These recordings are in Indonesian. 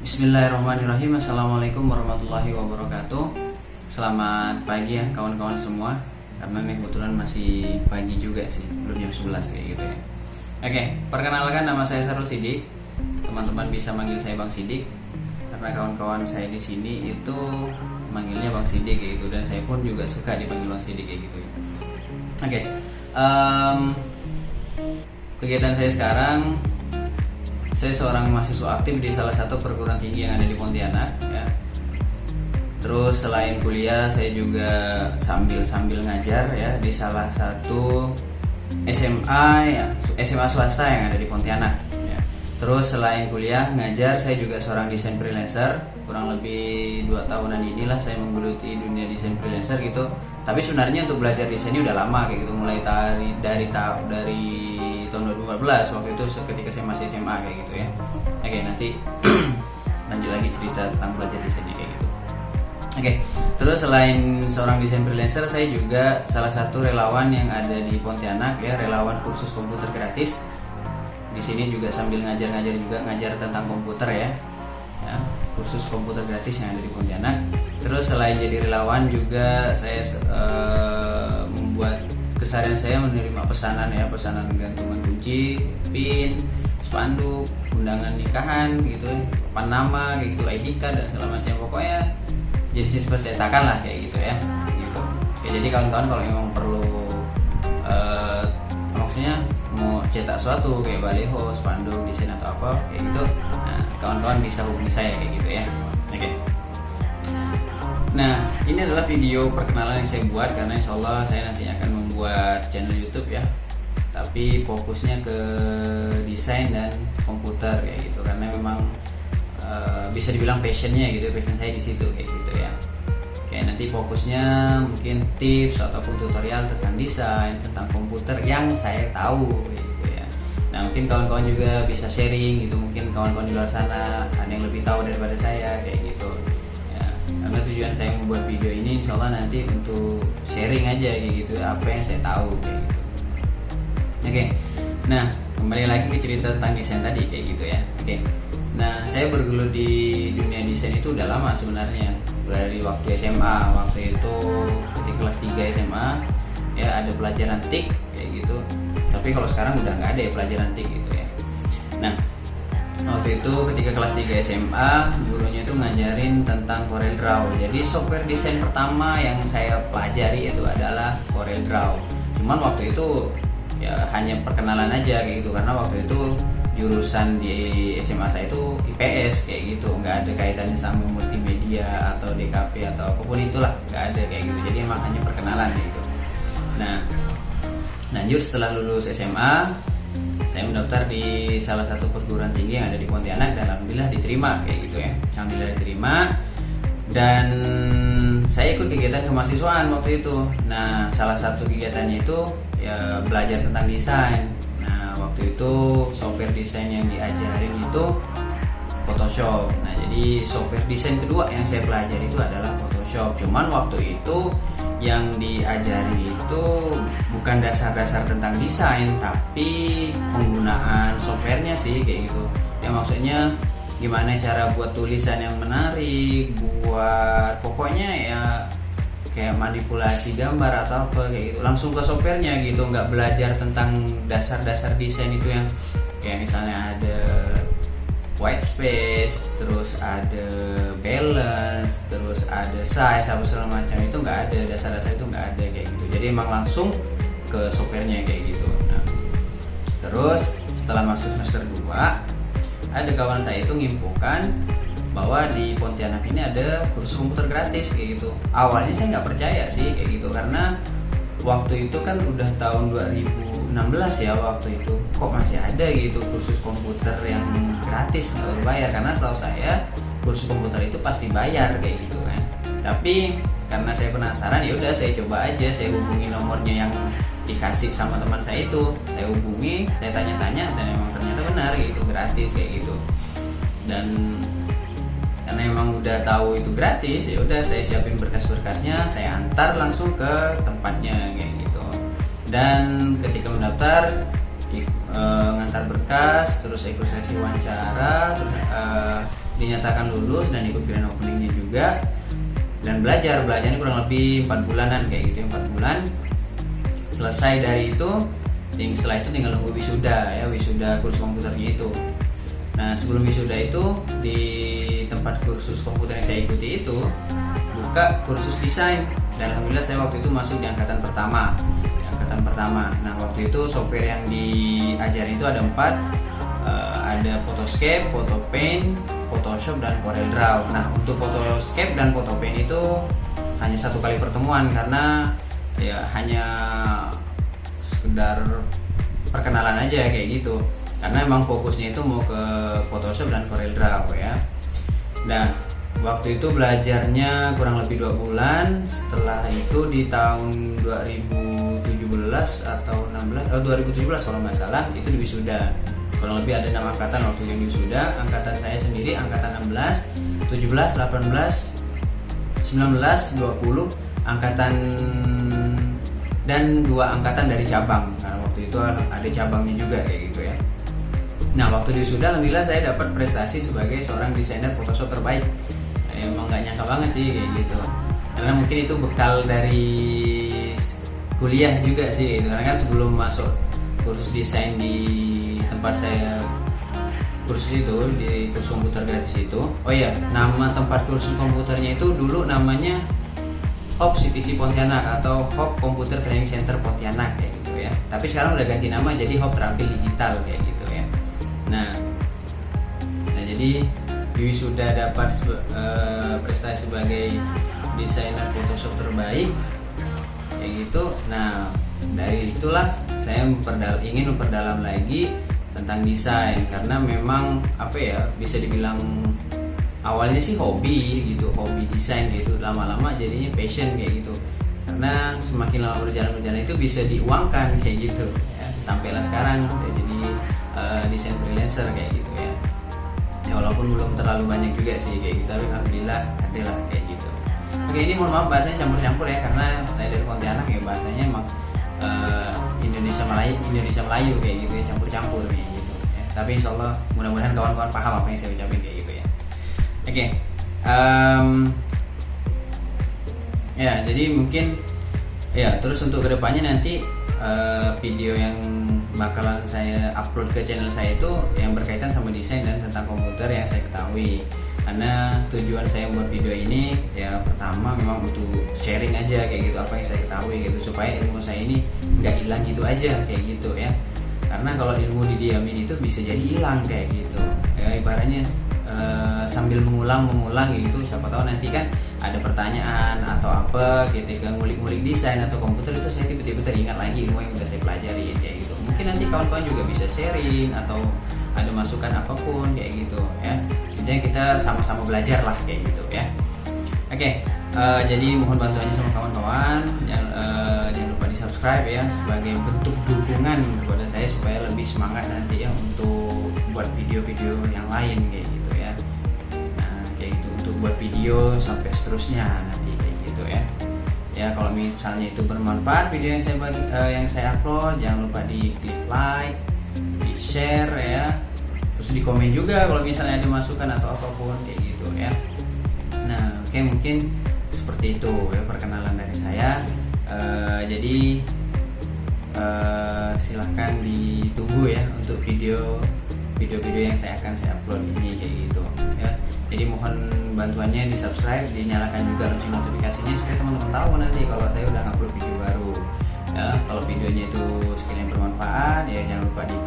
Bismillahirrahmanirrahim. Assalamualaikum warahmatullahi wabarakatuh. Selamat pagi ya kawan-kawan semua. Karena ini kebetulan masih pagi juga sih, belum jam 11 kayak gitu ya. Oke, perkenalkan nama saya Sarul Sidik. Teman-teman bisa manggil saya Bang Sidik. Karena kawan-kawan saya di sini itu manggilnya Bang Sidik kayak gitu, dan saya pun juga suka dipanggil Bang Sidik kayak gitu ya. Oke. Kegiatan saya sekarang, saya seorang mahasiswa aktif di salah satu perguruan tinggi yang ada di Pontianak ya. Terus selain kuliah saya juga sambil ngajar ya di salah satu SMA ya, SMA swasta yang ada di Pontianak ya. Terus selain kuliah ngajar, saya juga seorang desain freelancer. Kurang lebih 2 tahunan inilah saya menggeluti dunia desain freelancer gitu. Tapi sebenarnya untuk belajar desain ini udah lama kayak gitu, mulai dari tahun 2015 waktu itu ketika saya masih SMA kayak gitu ya. Oke, nanti lanjut lagi cerita tentang belajar desainnya kayak gitu. Oke, terus selain seorang desain freelancer, saya juga salah satu relawan yang ada di Pontianak ya, relawan kursus komputer gratis. Di sini juga sambil ngajar tentang komputer ya, kursus komputer gratis yang ada di Pontianak. Terus selain jadi relawan juga saya membuat keseharian saya menerima pesanan gantungan kunci, pin, spanduk, undangan nikahan gitu, papan nama kayak gitu, ID card dan segala macam, pokoknya jadi percetakan lah kayak gitu ya gitu. Ya, jadi kawan-kawan kalau memang perlu maksudnya mau cetak suatu kayak baliho, spanduk, desain atau apa kayak gitu, nah kawan-kawan bisa hubungi saya kayak gitu ya. Oke. Nah, ini adalah video perkenalan yang saya buat karena insya Allah saya nantinya akan membuat channel YouTube ya. Tapi fokusnya ke desain dan komputer kayak gitu, karena memang bisa dibilang passion saya di situ kayak gitu ya. Oke, nanti fokusnya mungkin tips ataupun tutorial tentang desain, tentang komputer yang saya tahu kayak gitu ya. Nah, mungkin kawan-kawan juga bisa sharing gitu, mungkin kawan-kawan di luar sana ada yang lebih tahu daripada saya kayak gitu. Karena tujuan saya membuat video ini insya Allah nanti untuk sharing aja kayak gitu, apa yang saya tahu kayak gitu. Oke, nah kembali lagi ke cerita tentang desain tadi kayak gitu ya. Oke, nah saya bergelut di dunia desain itu udah lama sebenarnya, dari waktu SMA. Waktu itu ketika kelas 3 SMA ya ada pelajaran TIK kayak gitu, tapi kalau sekarang udah nggak ada ya pelajaran TIK gitu ya. Nah, waktu itu ketika kelas 3 SMA gurunya itu ngajarin tentang CorelDRAW. Jadi software desain pertama yang saya pelajari itu adalah CorelDRAW. Cuman waktu itu ya hanya perkenalan aja kayak gitu, karena waktu itu jurusan di SMA saya itu IPS kayak gitu, nggak ada kaitannya sama multimedia atau DKP atau apapun itulah, nggak ada kayak gitu. Jadi emang hanya perkenalan gitu. Nah, lanjut setelah lulus SMA saya mendaftar di salah satu perguruan tinggi yang ada di Pontianak dan alhamdulillah diterima kayak gitu ya. Alhamdulillah diterima, dan saya ikut kegiatan kemahasiswaan waktu itu. Nah, salah satu kegiatannya itu ya belajar tentang desain. Nah, waktu itu software desain yang diajarin itu Photoshop. Nah, jadi software desain kedua yang saya pelajari itu adalah Photoshop. Cuman waktu itu yang diajari itu bukan dasar-dasar tentang desain, tapi penggunaan softwarenya sih kayak gitu. Ya maksudnya gimana cara buat tulisan yang menarik, buat pokoknya ya kayak manipulasi gambar atau apa kayak gitu. Langsung ke softwarenya gitu, nggak belajar tentang dasar-dasar desain itu yang kayak misalnya ada white space, terus ada balance, terus ada size, apa segala macam, itu nggak ada, dasar-dasar itu nggak ada kayak gitu. Jadi emang langsung ke softwarenya kayak gitu. Nah, terus setelah masuk semester 2 ada kawan saya itu ngimpukan bahwa di Pontianak ini ada kursus komputer gratis kayak gitu. Awalnya saya nggak percaya sih kayak gitu, karena waktu itu kan udah tahun 2016 ya, waktu itu kok masih ada gitu kursus komputer yang gratis nggak berbayar, karena setahu saya kursus komputer itu pasti bayar kayak gitu kan. Tapi karena saya penasaran, ya udah saya coba aja, saya hubungi nomornya yang dikasih sama teman saya itu, saya hubungi, saya tanya-tanya, dan emang ternyata benar kayak gitu, gratis kayak gitu. Dan karena emang udah tahu itu gratis, ya udah saya siapin berkas-berkasnya, saya antar langsung ke tempatnya kayak gitu. Dan ketika mendaftar ngantar berkas, terus ikut sesi wawancara, terus dinyatakan lulus dan ikut grand openingnya juga, dan belajarnya kurang lebih 4 bulanan kayak gitu, 4 bulan. Selesai dari itu, setelah itu tinggal nunggu wisuda ya, wisuda kursus komputernya itu. Nah sebelum wisuda itu di tempat kursus komputer yang saya ikuti itu buka kursus desain, dan alhamdulillah saya waktu itu masuk di angkatan pertama. Nah waktu itu software yang diajarin itu ada 4, ada Photoscape, Photopaint, Photoshop, dan CorelDRAW. Nah untuk Photoscape dan Photopaint itu hanya 1 kali pertemuan, karena ya hanya sekedar perkenalan aja kayak gitu, karena emang fokusnya itu mau ke Photoshop dan CorelDRAW ya. Nah waktu itu belajarnya kurang lebih 2 bulan. Setelah itu di tahun 2017 atau 2017 kalau nggak salah itu di wisuda. Kurang lebih ada 6 angkatan waktu yang di wisuda. Angkatan saya sendiri angkatan 16, 17, 18, 19, 20 angkatan, dan 2 angkatan dari cabang. Karena waktu itu ada cabangnya juga kayak gitu ya. Nah waktu di wisuda alhamdulillah saya dapat prestasi sebagai seorang desainer Photoshop terbaik. Emang gak nyangka banget sih kayak gitu, karena mungkin itu bekal dari kuliah juga sih gitu. Karena kan sebelum masuk kursus desain di tempat saya kursus itu, di kursus komputer gratis itu, oh iya, nama tempat kursus komputernya itu dulu namanya Hop CTC Pontianak atau Hop Computer Training Center Pontianak kayak gitu ya. Tapi sekarang udah ganti nama jadi Hop Terampil Digital kayak gitu ya. Nah jadi di wisuda dapat prestasi sebagai desainer Photoshop terbaik kayak gitu. Nah dari itulah saya ingin memperdalam lagi tentang desain, karena memang apa ya, bisa dibilang awalnya sih hobi gitu, hobi desain gitu, lama-lama jadinya passion kayak gitu, karena semakin lama berjalan itu bisa diuangkan kayak gitu ya. Sampailah sekarang jadi desain freelancer kayak gitu ya. Walaupun belum terlalu banyak juga sih kayak gitu, tapi alhamdulillah ada lah kayak gitu. Oke, ini mohon maaf bahasanya campur-campur ya, karena saya dari Pontianak ya, bahasanya emang Indonesia Melayu kayak gitu ya, campur-campur kayak gitu ya. Tapi insyaallah mudah-mudahan kawan-kawan paham apa yang saya ucapin kayak gitu ya. Oke, ya jadi mungkin ya terus untuk kedepannya nanti video yang bakalan saya upload ke channel saya itu yang berkaitan sama desain dan tentang komputer yang saya ketahui. Karena tujuan saya buat video ini ya pertama memang untuk sharing aja kayak gitu, apa yang saya ketahui gitu, supaya ilmu saya ini nggak hilang gitu aja kayak gitu ya. Karena kalau ilmu didiamin itu bisa jadi hilang kayak gitu ya, ibaratnya sambil mengulang gitu, siapa tahu nanti kan ada pertanyaan atau apa ketika ngulik-ngulik desain atau komputer itu saya tiba-tiba teringat lagi ilmu yang udah saya pelajari kayak gitu. Mungkin nanti kawan-kawan juga bisa sharing atau ada masukan apapun kayak gitu ya. Intinya kita sama-sama belajar lah kayak gitu ya. Oke, jadi mohon bantuannya sama kawan-kawan, jangan lupa di subscribe ya sebagai bentuk dukungan kepada saya supaya lebih semangat nanti ya untuk buat video-video yang lain kayak gitu ya. Nah kayak gitu, untuk buat video sampai seterusnya nanti kayak gitu ya. Ya kalau misalnya itu bermanfaat video yang saya upload, jangan lupa di klik like, di share ya, terus di komen juga kalau misalnya ada masukan atau apapun kayak gitu ya. Nah oke, mungkin seperti itu ya perkenalan dari saya. Jadi silahkan ditunggu ya untuk video yang saya upload ini kayak gitu ya. Jadi mohon bantuannya di subscribe, dinyalakan juga lonceng notifikasinya supaya teman-teman tahu nanti kalau saya udah upload video baru ya. Kalau videonya itu sekiranya bermanfaat ya jangan lupa di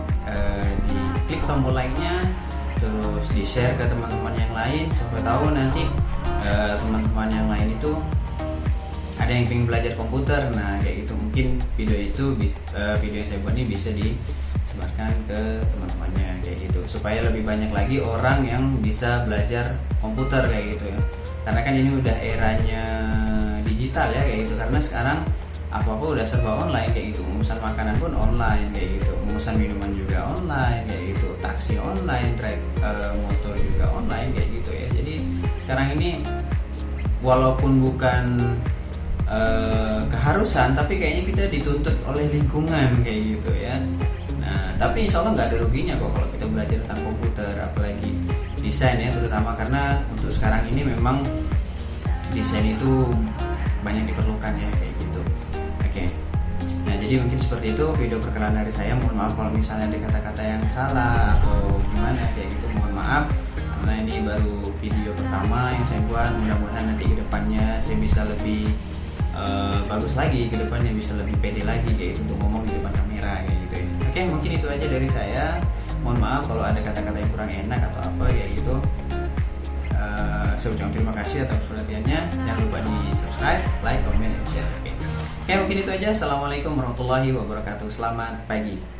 klik tombol like-nya, terus di share ke teman-teman yang lain supaya tahu nanti teman-teman yang lain itu ada yang ingin belajar komputer. Nah kayak gitu, mungkin video yang saya buat ini bisa disebarkan ke teman-temannya kayak gitu, supaya lebih banyak lagi orang yang bisa belajar komputer kayak gitu ya. Karena kan ini udah eranya digital ya kayak gitu, karena sekarang apa-apa udah serba online kayak gitu, memesan makanan pun online kayak gitu, memesan minuman juga online kayak gitu, taksi online, motor juga online kayak gitu ya. Jadi sekarang ini walaupun bukan keharusan, tapi kayaknya kita dituntut oleh lingkungan kayak gitu ya. Nah tapi insya Allah nggak ada ruginya kok kalau kita belajar tentang komputer, apalagi desain ya, terutama karena untuk sekarang ini memang desain itu banyak diperlukan ya kayak gitu. Oke. Nah, jadi mungkin seperti itu video perkenalan dari saya. Mohon maaf kalau misalnya ada kata-kata yang salah atau gimana kayak gitu, mohon maaf. Karena ini baru video pertama yang saya buat. Mudah-mudahan nanti ke depannya saya bisa lebih bagus lagi, ke depannya bisa lebih pede lagi kayak gitu untuk ngomong di depan kamera kayak gitu ya. Oke, mungkin itu aja dari saya. Mohon maaf kalau ada kata-kata yang kurang enak atau apa ya gitu. Saya ucapkan terima kasih atas perhatiannya. Jangan lupa di subscribe, like, comment, dan share. Oke, mungkin itu aja. Assalamualaikum warahmatullahi wabarakatuh. Selamat pagi.